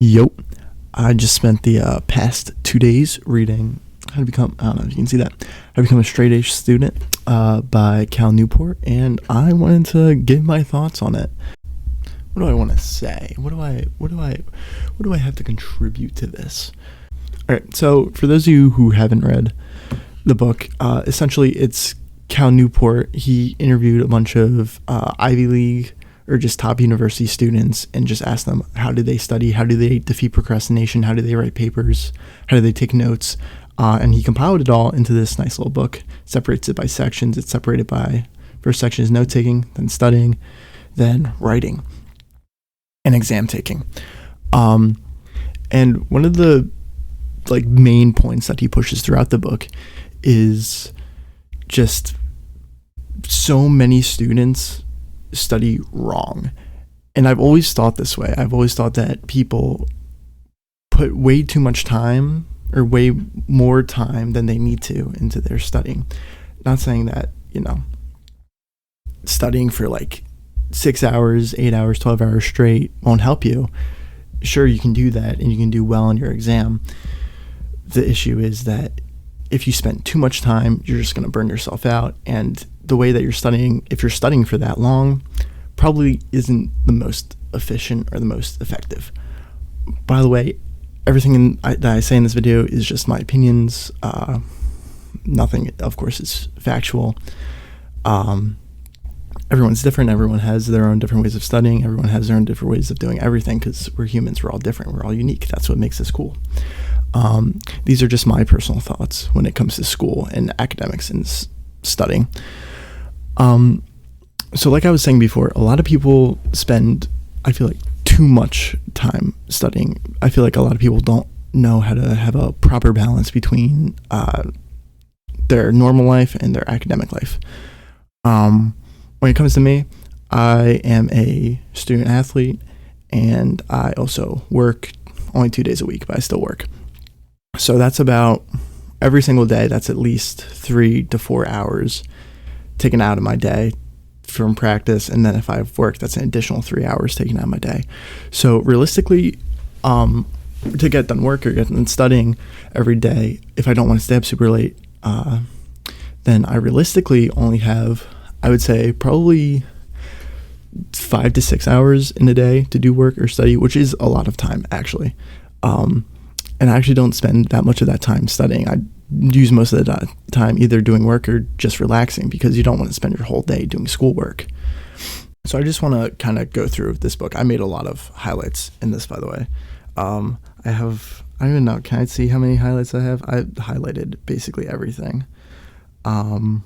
Yo, I just spent the past 2 days reading How to Become, I don't know if you can see that, How to Become a Straight A Student by Cal Newport, and I wanted to give my thoughts on it. What do I want to say? What do I have to contribute to this? All right, so for those of you who haven't read the book, essentially it's Cal Newport. He interviewed a bunch of Ivy League or just top university students and just asked them, how do they study? How do they defeat procrastination? How do they write papers? How do they take notes? And he compiled it all into this nice little book, separates it by sections. It's separated by, first section is note taking, then studying, then writing, and exam taking. And one of the main points that he pushes throughout the book is just so many students study wrong. And I've always thought this way. I've always thought that people put way too much time or way more time than they need to into their studying. Not saying that, studying for 6 hours, 8 hours, 12 hours straight won't help you. Sure, you can do that and you can do well on your exam. The issue is that if you spend too much time, you're just going to burn yourself out. And the way that you're studying, if you're studying for that long, probably isn't the most efficient or the most effective. By the way, everything that I say in this video is just my opinions. Nothing, of course, is factual. Everyone's different. Everyone has their own different ways of studying. Everyone has their own different ways of doing everything because we're humans. We're all different. We're all unique. That's what makes us cool. These are just my personal thoughts when it comes to school and academics and studying. So like I was saying before, a lot of people spend, I feel like, too much time studying. I feel like a lot of people don't know how to have a proper balance between their normal life and their academic life. When it comes to me, I am a student athlete and I also work only 2 days a week, but I still work. So that's about every single day. That's at least 3 to 4 hours taken out of my day from practice. And then if I have work, that's an additional 3 hours taken out of my day. So realistically, to get done work or get done studying every day, if I don't want to stay up super late, then I realistically only have, I would say, probably 5 to 6 hours in a day to do work or study, which is a lot of time, actually. And I actually don't spend that much of that time studying. I use most of the time either doing work or just relaxing because you don't want to spend your whole day doing schoolwork. So I just want to kind of go through this book. I made a lot of highlights in this, by the way. I don't even know, can I see how many highlights I have? I highlighted basically everything. Damn,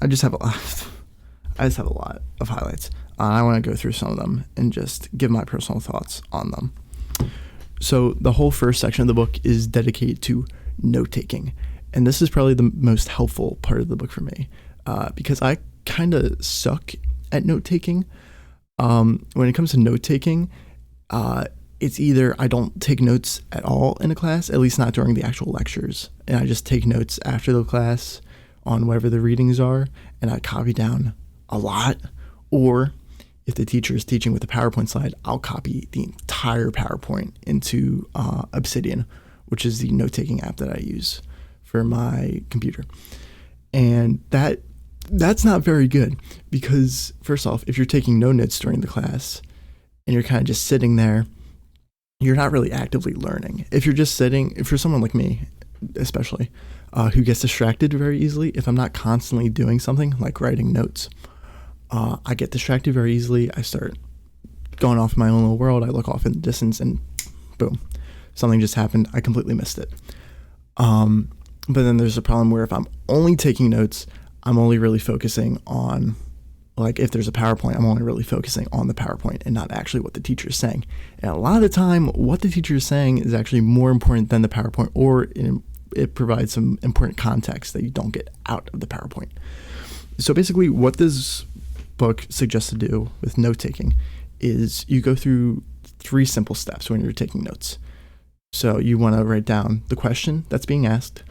I just have a lot of highlights. I want to go through some of them and just give my personal thoughts on them. So the whole first section of the book is dedicated to note-taking. And this is probably the most helpful part of the book for me because I kind of suck at note-taking. When it comes to note-taking, it's either I don't take notes at all in a class, at least not during the actual lectures, and I just take notes after the class on whatever the readings are, and I copy down a lot. Or if the teacher is teaching with a PowerPoint slide, I'll copy the entire PowerPoint into Obsidian, which is the note-taking app that I use for my computer. And that's not very good because, first off, if you're taking no notes during the class and you're kind of just sitting there, you're not really actively learning. If you're just sitting, if you're someone like me, especially, who gets distracted very easily, if I'm not constantly doing something like writing notes, I get distracted very easily. I start going off in my own little world. I look off in the distance and boom, something just happened. I completely missed it. But then there's a problem where if I'm only taking notes, I'm only really focusing on, if there's a PowerPoint, I'm only really focusing on the PowerPoint and not actually what the teacher is saying. And a lot of the time, what the teacher is saying is actually more important than the PowerPoint, or it provides some important context that you don't get out of the PowerPoint. So basically what this book suggests to do with note-taking is you go through 3 simple steps when you're taking notes. So you want to write down the question that's being asked,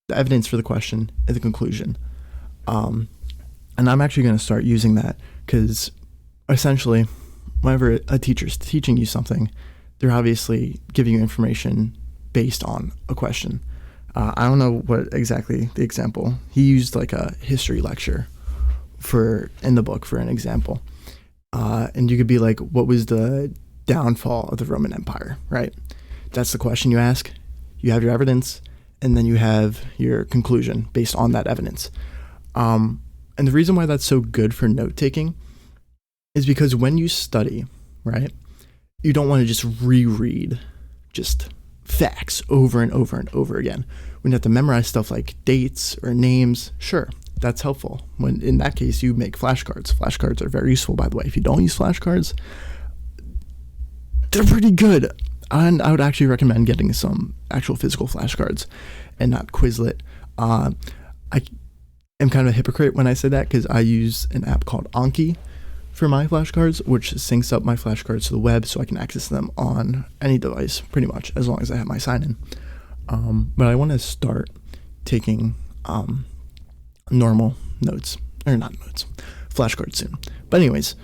the evidence for the question, and the conclusion. And I'm actually going to start using that because essentially whenever a teacher's teaching you something, they're obviously giving you information based on a question. I don't know what exactly the example. He used like a history lecture in the book for an example. And you could be like, what was the downfall of the Roman Empire, right? That's the question you ask. You have your evidence, and then you have your conclusion based on that evidence. And the reason why that's so good for note-taking is because when you study, right, you don't want to just reread just facts over and over and over again. When you have to memorize stuff like dates or names, sure, that's helpful. When in that case, you make flashcards. Flashcards are very useful, by the way. If you don't use flashcards, they're pretty good. And I would actually recommend getting some actual physical flashcards and not Quizlet. I am kind of a hypocrite when I say that because I use an app called Anki for my flashcards, which syncs up my flashcards to the web so I can access them on any device pretty much as long as I have my sign-in. But I want to start taking normal notes, or not notes, flashcards soon. But anyways,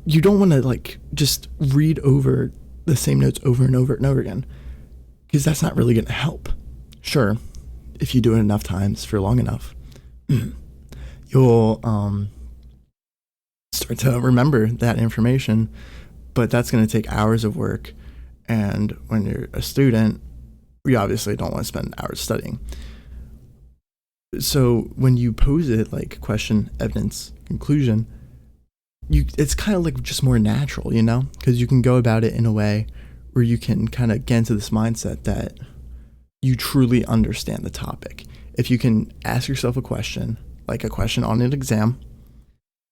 you don't want to like just read over the same notes over and over and over again, because that's not really going to help. Sure, if you do it enough times for long enough, you'll start to remember that information, but that's going to take hours of work. And when you're a student, you obviously don't want to spend hours studying. So when you pose it like question, evidence, conclusion, it's kind of like just more natural, you know, because you can go about it in a way where you can kind of get into this mindset that you truly understand the topic. If you can ask yourself a question, like a question on an exam,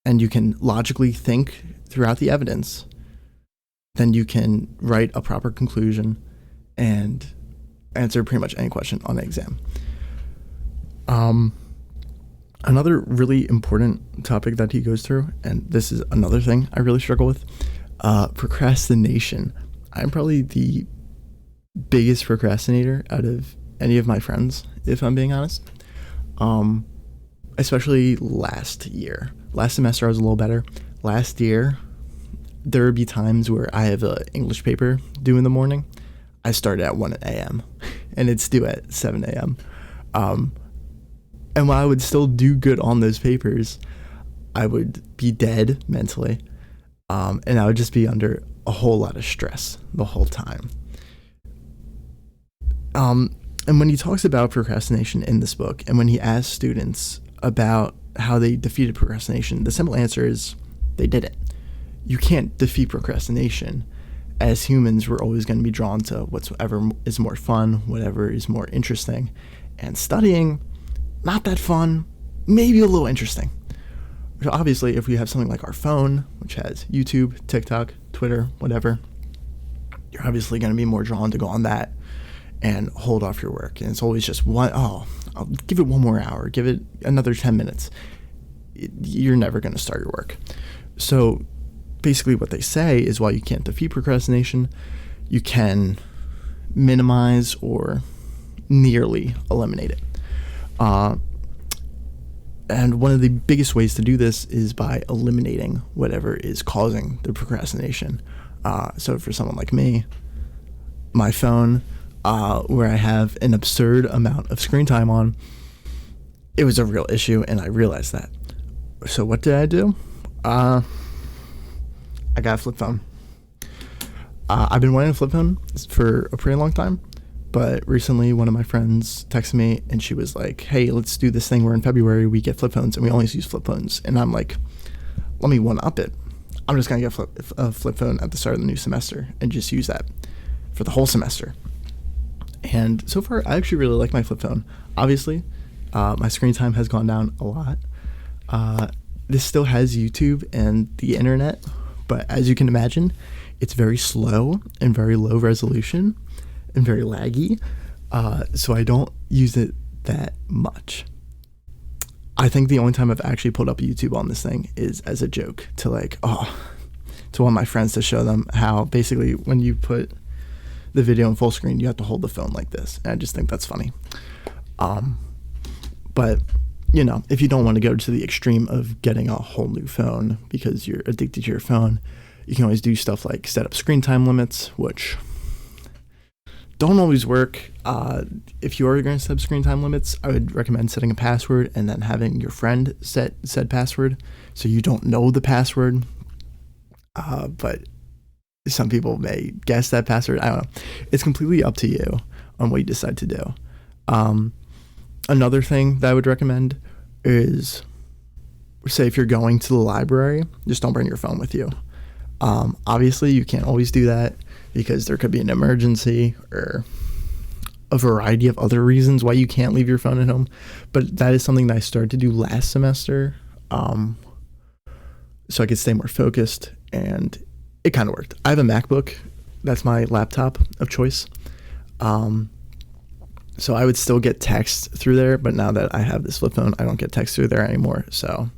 and you can logically think throughout the evidence, then you can write a proper conclusion and answer pretty much any question on the exam. Another really important topic that he goes through, and this is another thing I really struggle with, procrastination. I'm probably the biggest procrastinator out of any of my friends, if I'm being honest. Especially last year. Last semester I was a little better. Last year, there would be times where I have an English paper due in the morning. I start at 1 a.m. and it's due at 7 a.m. And while I would still do good on those papers, I would be dead mentally. And I would just be under a whole lot of stress the whole time. And when he talks about procrastination in this book, and when he asks students about how they defeated procrastination, the simple answer is they didn't. You can't defeat procrastination. As humans, we're always going to be drawn to whatever is more fun, whatever is more interesting. And studying, not that fun, maybe a little interesting. So obviously, if we have something like our phone, which has YouTube, TikTok, Twitter, whatever, you're obviously going to be more drawn to go on that and hold off your work. And it's always just I'll give it one more hour, give it another 10 minutes. You're never going to start your work. So basically what they say is while you can't defeat procrastination, you can minimize or nearly eliminate it. And one of the biggest ways to do this is by eliminating whatever is causing the procrastination. So for someone like me, my phone, where I have an absurd amount of screen time on, it was a real issue, and I realized that. So what did I do? I got a flip phone. I've been wanting a flip phone for a pretty long time, but recently one of my friends texted me, and she was like, hey, let's do this thing where in February we get flip phones, and we always use flip phones. And I'm like, let me one-up it. I'm just going to get a flip phone at the start of the new semester and just use that for the whole semester. And so far, I actually really like my flip phone. Obviously, my screen time has gone down a lot. This still has YouTube and the internet, but as you can imagine, it's very slow and very low resolution and very laggy. So I don't use it that much. I think the only time I've actually pulled up YouTube on this thing is as a joke to to one of my friends to show them how basically when you put the video in full screen, you have to hold the phone like this. And I just think that's funny. But if you don't want to go to the extreme of getting a whole new phone because you're addicted to your phone, you can always do stuff like set up screen time limits, which don't always work. If you are going to set up screen time limits, I would recommend setting a password and then having your friend set said password so you don't know the password. But some people may guess that password. I don't know. It's completely up to you on what you decide to do. Another thing that I would recommend is, say if you're going to the library, just don't bring your phone with you. Obviously, you can't always do that because there could be an emergency or a variety of other reasons why you can't leave your phone at home. But that is something that I started to do last semester, so I could stay more focused, and it kind of worked. I have a MacBook. That's my laptop of choice. So I would still get text through there, but now that I have this flip phone, I don't get text through there anymore. So,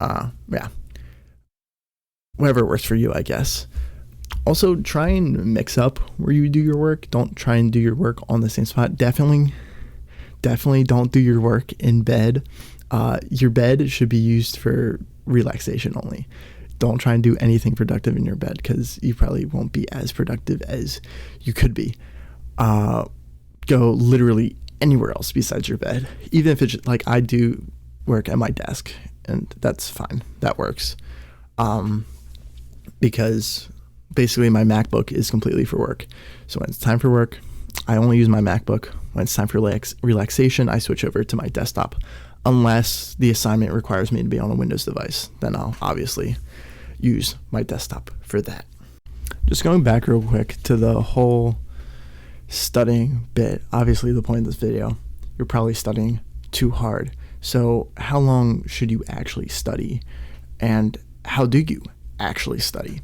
yeah. Whatever works for you, I guess. Also, try and mix up where you do your work. Don't try and do your work on the same spot. Definitely don't do your work in bed. Your bed should be used for relaxation only. Don't try and do anything productive in your bed because you probably won't be as productive as you could be. Go literally anywhere else besides your bed. Even if it's like I do work at my desk, and that's fine. That works. Because basically my MacBook is completely for work. So when it's time for work, I only use my MacBook. When it's time for relaxation, I switch over to my desktop. Unless the assignment requires me to be on a Windows device, then I'll obviously use my desktop for that. Just going back real quick to the whole studying bit. Obviously, the point of this video, you're probably studying too hard. So how long should you actually study? And how do you actually study?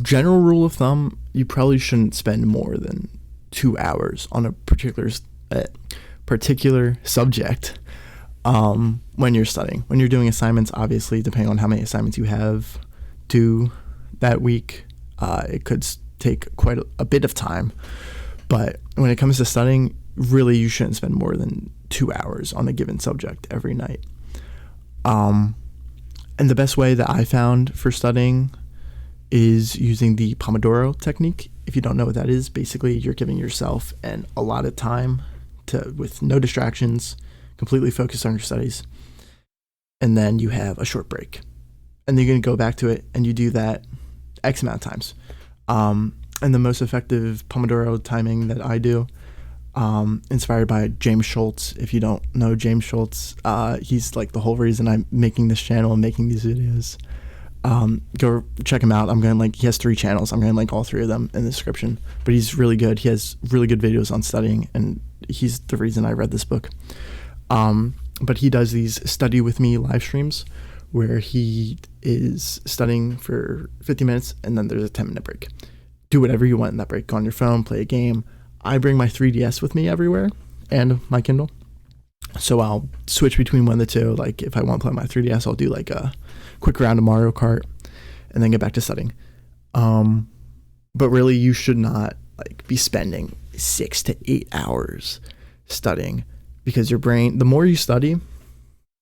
General rule of thumb, you probably shouldn't spend more than 2 hours on a particular subject when you're studying. When you're doing assignments, obviously, depending on how many assignments you have due that week, it could take quite a bit of time. But when it comes to studying, really you shouldn't spend more than 2 hours on a given subject every night. And the best way that I found for studying is using the Pomodoro technique. If you don't know what that is, basically you're giving yourself an allotted time with no distractions, completely focused on your studies, and then you have a short break. And then you're going to go back to it, and you do that X amount of times. And the most effective Pomodoro timing that I do, inspired by James Scholz. If you don't know James Scholz, he's like the whole reason I'm making this channel and making these videos. Go check him out. He has 3 channels. I'm going to link all 3 of them in the description. But he's really good. He has really good videos on studying, and he's the reason I read this book. But he does these study with me live streams where he is studying for 50 minutes and then there's a 10-minute break. Do whatever you want in that break. Go on your phone, play a game. I bring my 3DS with me everywhere and my Kindle. So I'll switch between one of the two. Like if I want to play my 3DS, I'll do like a quick round of Mario Kart and then get back to studying. But really you should not be spending 6 to 8 hours studying, because your brain, the more you study,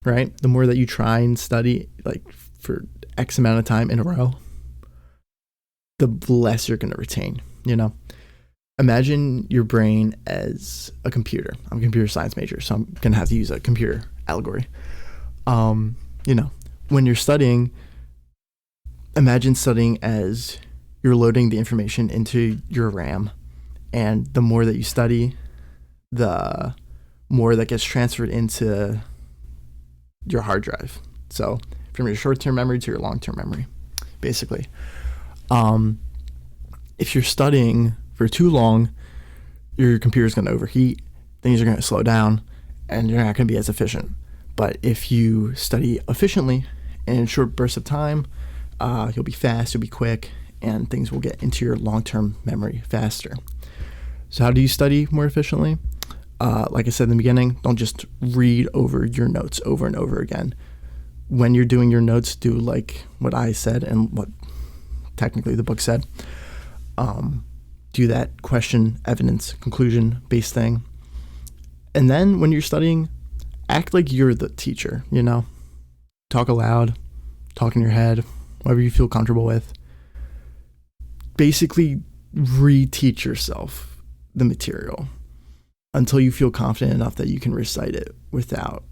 right, the more that you try and study for X amount of time in a row, the less you're going to retain, Imagine your brain as a computer. I'm a computer science major, so I'm going to have to use a computer allegory. When you're studying, imagine studying as you're loading the information into your RAM, and the more that you study, the more that gets transferred into your hard drive. So from your short-term memory to your long-term memory, basically. If you're studying for too long, your computer's going to overheat, things are going to slow down, and you're not going to be as efficient. But if you study efficiently in short bursts of time, you'll be fast, you'll be quick, and things will get into your long-term memory faster. So how do you study more efficiently? Like I said in the beginning, don't just read over your notes over and over again. When you're doing your notes, do like what I said and what technically the book said. Do that question, evidence, conclusion based thing. And then when you're studying, act like you're the teacher, Talk aloud, talk in your head, whatever you feel comfortable with. Basically, reteach yourself the material until you feel confident enough that you can recite it without,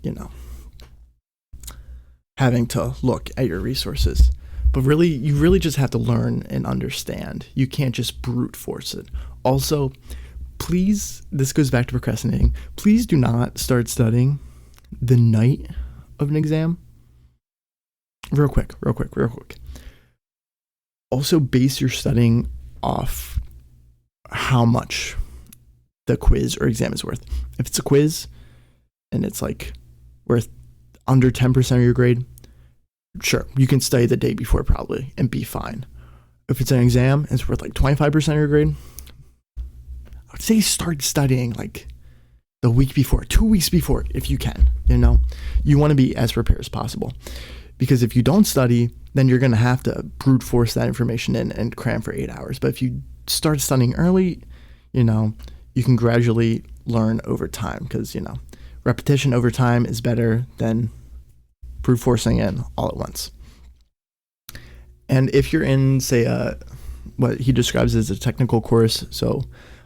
having to look at your resources. But really, you really just have to learn and understand. You can't just brute force it. Also, please, this goes back to procrastinating. Please do not start studying the night of an exam. Real quick. Also, base your studying off how much the quiz or exam is worth. If it's a quiz and it's like worth under 10% of your grade, sure, you can study the day before probably and be fine. If it's an exam and it's worth like 25% of your grade, I would say start studying like the week before, 2 weeks before, if you can. You want to be as prepared as possible, because if you don't study, then you're going to have to brute force that information in and cram for 8 hours. But if you start studying early, you can gradually learn over time, because, repetition over time is better than brute forcing in all at once. And if you're in, say, what he describes as a technical course, so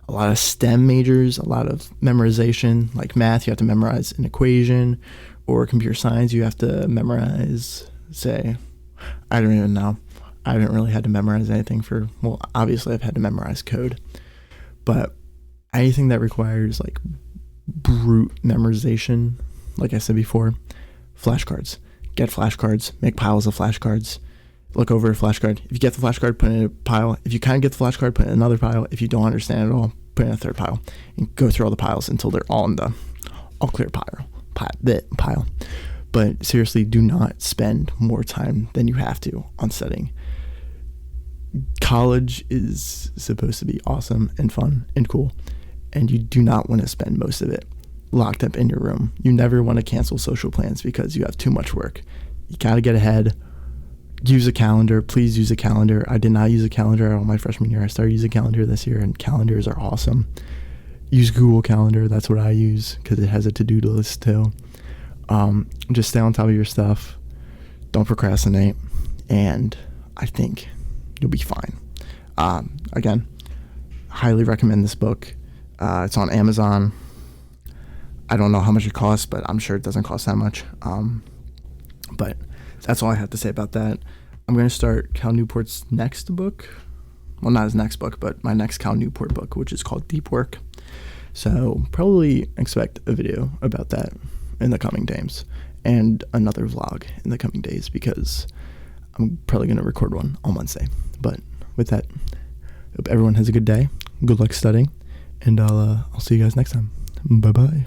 a lot of STEM majors, a lot of memorization, like math, you have to memorize an equation, or computer science, you have to memorize, say, I don't even know. I haven't really had to memorize anything obviously I've had to memorize code, but anything that requires like brute memorization, like I said before, flashcards. Get flashcards, make piles of flashcards, look over a flashcard. If you get the flashcard, put it in a pile. If you can't get the flashcard, put it in another pile. If you don't understand it all, put it in a third pile, and go through all the piles until they're all in the all clear pile. But seriously, do not spend more time than you have to on studying. College is supposed to be awesome and fun and cool, and you do not want to spend most of it locked up in your room. You never want to cancel social plans because you have too much work. You got to get ahead. Use a calendar. Please use a calendar. I did not use a calendar all my freshman year. I started using a calendar this year, and calendars are awesome. Use Google Calendar. That's what I use because it has a to-do list too. Just stay on top of your stuff. Don't procrastinate, and I think you'll be fine. Again, highly recommend this book. It's on Amazon. I don't know how much it costs, but I'm sure it doesn't cost that much. But that's all I have to say about that. I'm going to start Cal Newport's next book. Well, not his next book, but my next Cal Newport book, which is called Deep Work. So probably expect a video about that in the coming days, and another vlog in the coming days, because I'm probably going to record one on Wednesday. But with that, hope everyone has a good day. Good luck studying, and I'll see you guys next time. Bye-bye.